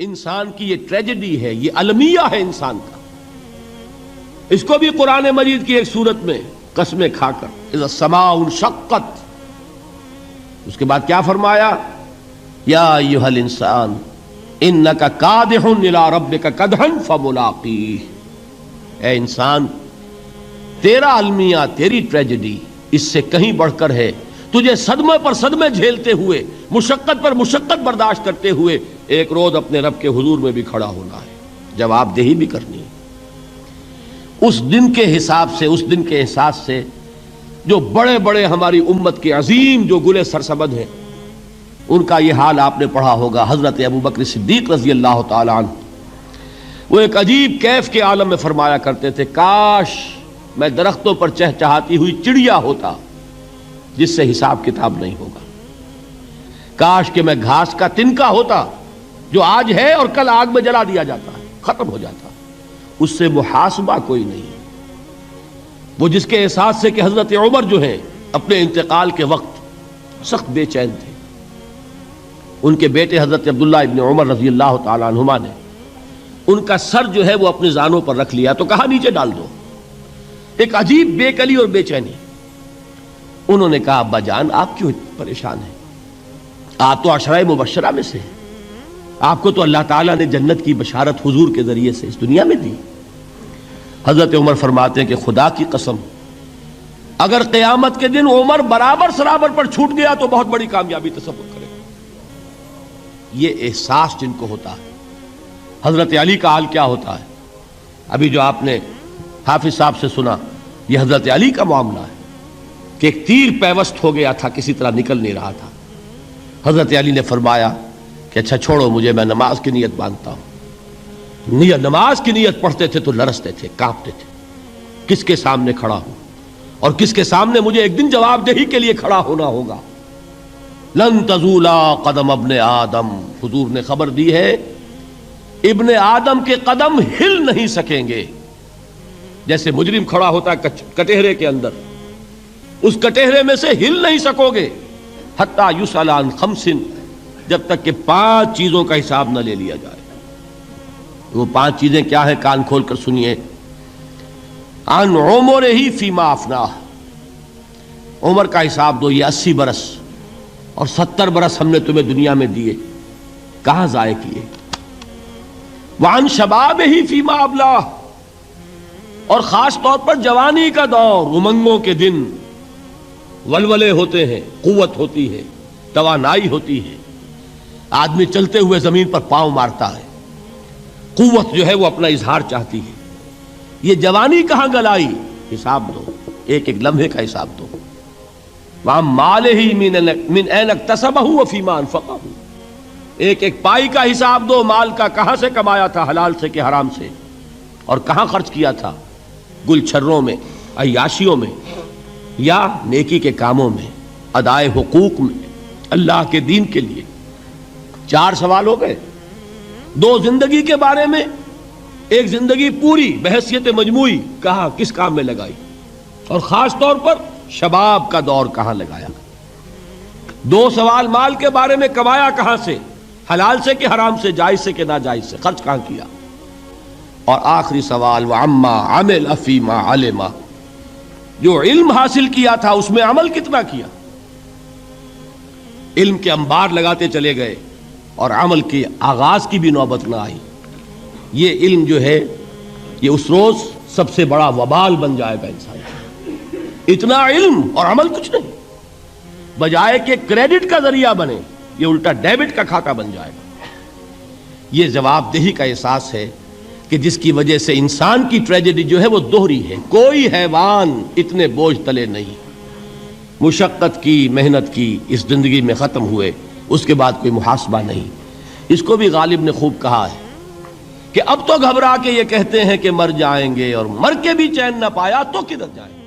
انسان کی یہ ٹریجڈی ہے، یہ المیہ ہے انسان کا. اس کو بھی قرآن مجید کی ایک سورت میں قسمیں کھا کر اذا السماء انشقت، اس کے بعد کیا فرمایا؟ یا ایھا الانسان انک کادح الی ربک کدحا فملاقیہ، اے انسان تیرا المیہ، تیری ٹریجڈی اس سے کہیں بڑھ کر ہے. تجھے صدمے پر صدمے جھیلتے ہوئے، مشقت پر مشقت برداشت کرتے ہوئے ایک روز اپنے رب کے حضور میں بھی کھڑا ہونا ہے، جواب دہی بھی کرنی ہے. اس دن کے حساب سے، اس دن کے احساس سے جو بڑے بڑے ہماری امت کے عظیم جو گلے سرسبد ہیں، ان کا یہ حال آپ نے پڑھا ہوگا. حضرت ابوبکر صدیق رضی اللہ تعالی عنہ وہ ایک عجیب کیف کے عالم میں فرمایا کرتے تھے، کاش میں درختوں پر چہچہاتی ہوئی چڑیا ہوتا جس سے حساب کتاب نہیں ہوگا. کاش کہ میں گھاس کا تنکا ہوتا جو آج ہے اور کل آگ میں جلا دیا جاتا ہے، ختم ہو جاتا، اس سے محاسبہ کوئی نہیں. وہ جس کے احساس سے کہ حضرت عمر جو ہیں اپنے انتقال کے وقت سخت بے چین تھے. ان کے بیٹے حضرت عبداللہ ابن عمر رضی اللہ تعالی عنہما نے ان کا سر جو ہے وہ اپنے زانوں پر رکھ لیا تو کہا نیچے ڈال دو. ایک عجیب بے کلی اور بے چینی. انہوں نے کہا ابا جان آپ کیوں پریشان ہیں؟ آپ تو عشرہ مبشرہ میں سے ہیں، آپ کو تو اللہ تعالیٰ نے جنت کی بشارت حضور کے ذریعے سے اس دنیا میں دی. حضرت عمر فرماتے ہیں کہ خدا کی قسم اگر قیامت کے دن عمر برابر سرابر پر چھوٹ گیا تو بہت بڑی کامیابی تصور کرے. یہ احساس جن کو ہوتا ہے. حضرت علی کا حال کیا ہوتا ہے؟ ابھی جو آپ نے حافظ صاحب سے سنا، یہ حضرت علی کا معاملہ ہے کہ ایک تیر پیوست ہو گیا تھا، کسی طرح نکل نہیں رہا تھا. حضرت علی نے فرمایا کہ اچھا چھوڑو مجھے، میں نماز کی نیت باندھتا ہوں. نماز کی نیت پڑھتے تھے تو لرزتے تھے، کانپتے تھے. کس کے سامنے کھڑا ہوں اور کس کے سامنے مجھے ایک دن جواب دہی کے لیے کھڑا ہونا ہوگا. لن تزولا قدم ابن آدم، حضور نے خبر دی ہے ابن آدم کے قدم ہل نہیں سکیں گے. جیسے مجرم کھڑا ہوتا ہے کٹہرے کے اندر، اس کٹہرے میں سے ہل نہیں سکو گے حتی یسأل عن خمس، جب تک کہ 5 چیزوں کا حساب نہ لے لیا جائے. وہ 5 چیزیں کیا ہیں؟ کان کھول کر سنیے. عن عمرہ فیما افناہ، عمر کا حساب دو. یہ 80 برس اور 70 برس ہم نے تمہیں دنیا میں دیے، کہاں ضائع کیے؟ وعن شبابہ فیما ابلاہ، اور خاص طور پر جوانی کا دور، امنگوں کے دن، ولولے ہوتے ہیں، قوت ہوتی ہے، توانائی ہوتی ہے، آدمی چلتے ہوئے زمین پر پاؤں مارتا ہے، قوت جو ہے وہ اپنا اظہار چاہتی ہے. یہ جوانی کہاں گلائی؟ حساب دو، ایک ایک لمحے کا حساب دو. وَعَن مَالِهِ مِنْ أَيْنَ اكْتَسَبَهُ وَفِيمَا أَنْفَقَهُ، ایک ایک پائی کا حساب دو. مال کا کہاں سے کمایا تھا، حلال سے کہ حرام سے، اور کہاں خرچ کیا تھا، گل چھروں میں، عیاشیوں میں، یا نیکی کے کاموں میں، ادائے حقوق میں، اللہ کے دین کے لیے. 4 سوال ہو گئے. 2 زندگی کے بارے میں، ایک زندگی پوری بحیثیت مجموعی کہاں کس کام میں لگائی، اور خاص طور پر شباب کا دور کہاں لگایا. 2 سوال مال کے بارے میں، کمایا کہاں سے، حلال سے کہ حرام سے، جائز سے کہ ناجائز سے، خرچ کہاں کیا. اور آخری سوال وَعَمَّا عَمِلَ فِيمَا عَلِمَ، جو علم حاصل کیا تھا اس میں عمل کتنا کیا. علم کے انبار لگاتے چلے گئے اور عمل کے آغاز کی بھی نوبت نہ آئی. یہ علم جو ہے یہ اس روز سب سے بڑا وبال بن جائے گا انسان. اتنا علم اور عمل کچھ نہیں، بجائے کہ کریڈٹ کا ذریعہ بنے یہ الٹا ڈیبٹ کا کھاتا بن جائے گا. یہ جواب دہی کا احساس ہے کہ جس کی وجہ سے انسان کی ٹریجڈی جو ہے وہ دوہری ہے. کوئی حیوان اتنے بوجھ تلے نہیں. مشقت کی، محنت کی، اس زندگی میں ختم ہوئے، اس کے بعد کوئی محاسبہ نہیں. اس کو بھی غالب نے خوب کہا ہے کہ اب تو گھبرا کے یہ کہتے ہیں کہ مر جائیں گے، اور مر کے بھی چین نہ پایا تو کدھر جائیں گے.